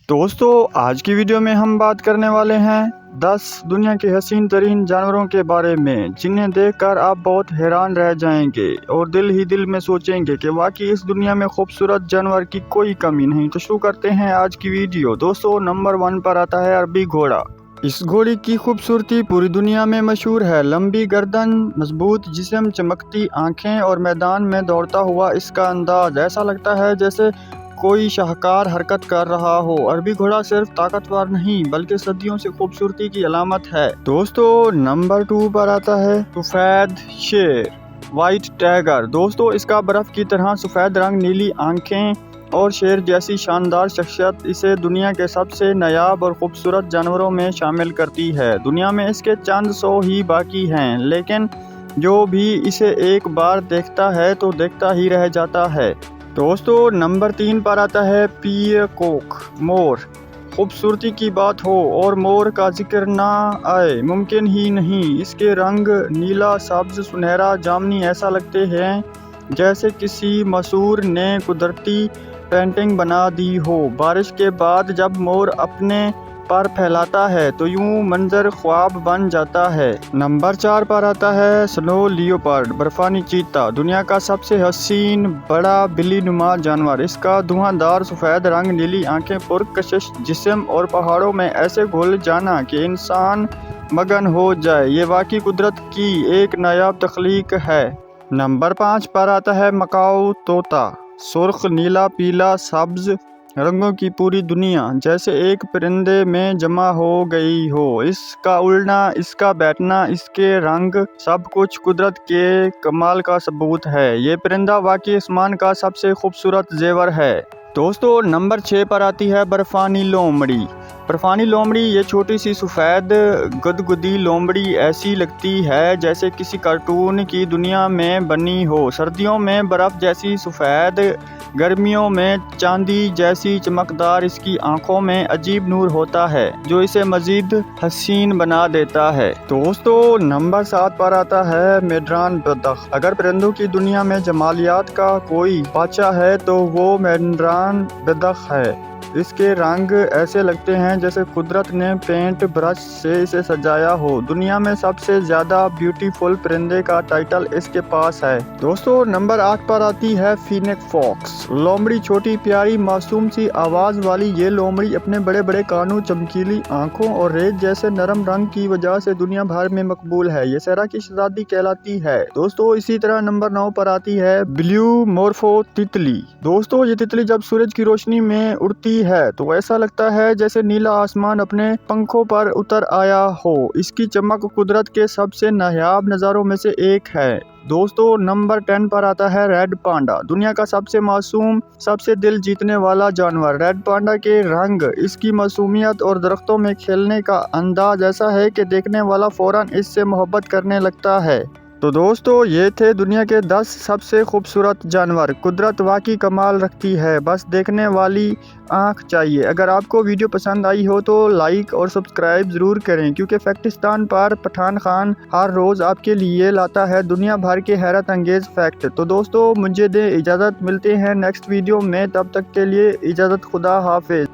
दोस्तों आज की वीडियो में हम बात करने वाले हैं 10 दुनिया के हसीन तरीन जानवरों के बारे में जिन्हें देखकर आप बहुत हैरान रह जाएंगे और दिल ही दिल में सोचेंगे कि वाकई इस दुनिया में खूबसूरत जानवर की कोई कमी नहीं। तो शुरू करते हैं आज की वीडियो। दोस्तों नंबर 1 पर आता है अरबी घोड़ा। इस घोड़े की खूबसूरती पूरी दुनिया में मशहूर है। लंबी गर्दन, मजबूत जिस्म, चमकती आंखें और मैदान में दौड़ता हुआ इसका अंदाज ऐसा लगता है जैसे कोई शाहकार हरकत कर रहा हो। अरबी घोड़ा सिर्फ ताकतवर नहीं बल्कि सदियों से खूबसूरती की अलामत है। दोस्तों नंबर 2 पर आता है सफेद शेर, व्हाइट टाइगर। दोस्तों इसका बर्फ की तरह सफेद रंग, नीली आंखें और शेर जैसी शानदार शख्सियत इसे दुनिया के सबसे नायाब और खूबसूरत जानवरों में शामिल करती है। दुनिया में इसके चंद सौ ही बाकी हैं, लेकिन जो भी इसे एक बार देखता है तो देखता ही रह जाता है। दोस्तों नंबर 3 पर आता है पीकॉक, मोर। खूबसूरती की बात हो और मोर का जिक्र ना आए मुमकिन ही नहीं। इसके रंग नीला, सब्ज, सुनहरा, जामनी ऐसा लगते हैं जैसे किसी मसूर ने कुदरती पेंटिंग बना दी हो। बारिश के बाद जब मोर अपने पर फैलाता है तो यूं मंजर ख्वाब बन जाता है। नंबर 4 पर आता है स्नो लियोपार्ड, बर्फानी चीता। दुनिया का सबसे हसीन बड़ा बिल्ली नुमा जानवर। इसका धुआंधार सफ़ेद रंग, नीली आंखें, पुरकशिश जिस्म और पहाड़ों में ऐसे घुल जाना कि इंसान मगन हो जाए, ये वाकई कुदरत की एक नायाब तख्लीक है। नंबर 5 पर आता है मकाऊ तोता, सुर्ख, नीला, पीला, सब्ज रंगों की पूरी दुनिया जैसे एक परिंदे में जमा हो गई हो। इसका उड़ना, इसका बैठना, इसके रंग, सब कुछ कुदरत के कमाल का सबूत है। ये परिंदा वाकई आसमान का सबसे खूबसूरत जेवर है। दोस्तों नंबर 6 पर आती है बर्फानी लोमड़ी। बर्फानी लोमड़ी ये छोटी सी सफ़ेद गुदगुदी लोमड़ी ऐसी लगती है जैसे किसी कार्टून की दुनिया में बनी हो। सर्दियों में बर्फ़ जैसी सफ़ेद, गर्मियों में चांदी जैसी चमकदार। इसकी आंखों में अजीब नूर होता है जो इसे मजीद हसीन बना देता है। दोस्तों नंबर 7 पर आता है मेड्रान बतख। अगर परिंदों की दुनिया में जमालियात का कोई बादशाह है तो वो मेड्रान बतख है। इसके रंग ऐसे लगते हैं जैसे कुदरत ने पेंट ब्रश से इसे सजाया हो। दुनिया में सबसे ज़्यादा ब्यूटीफुल परिंदे का टाइटल इसके पास है। दोस्तों नंबर 8 पर आती है फीनिक फॉक्स, लोमड़ी। छोटी प्यारी मासूम सी आवाज़ वाली ये लोमड़ी अपने बड़े बड़े कानों, चमकीली आंखों और रेत जैसे नरम रंग की वजह से दुनिया भर में मकबूल है। ये सहरा की शहजादी कहलाती है। दोस्तों इसी तरह नंबर 9 पर आती है ब्लू मोर्फो तितली। दोस्तों ये तितली जब सूरज की रोशनी में उड़ती है तो ऐसा लगता है जैसे नीला आसमान अपने पंखों पर उतर आया हो। इसकी चमक कुदरत के सबसे नायाब नज़ारों में से एक है। दोस्तों नंबर 10 पर आता है रेड पांडा, दुनिया का सबसे मासूम, सबसे दिल जीतने वाला जानवर। रेड पांडा के रंग, इसकी मासूमियत और दरख्तों में खेलने का अंदाज ऐसा है कि देखने वाला फौरन इससे मोहब्बत करने लगता है। तो दोस्तों ये थे दुनिया के 10 सबसे खूबसूरत जानवर। कुदरत वाकई कमाल रखती है, बस देखने वाली आँख चाहिए। अगर आपको वीडियो पसंद आई हो तो लाइक और सब्सक्राइब ज़रूर करें, क्योंकि फैक्टिस्तान पर पठान खान हर रोज़ आपके लिए लाता है दुनिया भर के हैरत अंगेज़ फैक्ट। तो दोस्तों मुझे दें इजाज़त, मिलते हैं नेक्स्ट वीडियो में। तब तक के लिए इजाज़त, खुदा हाफिज़।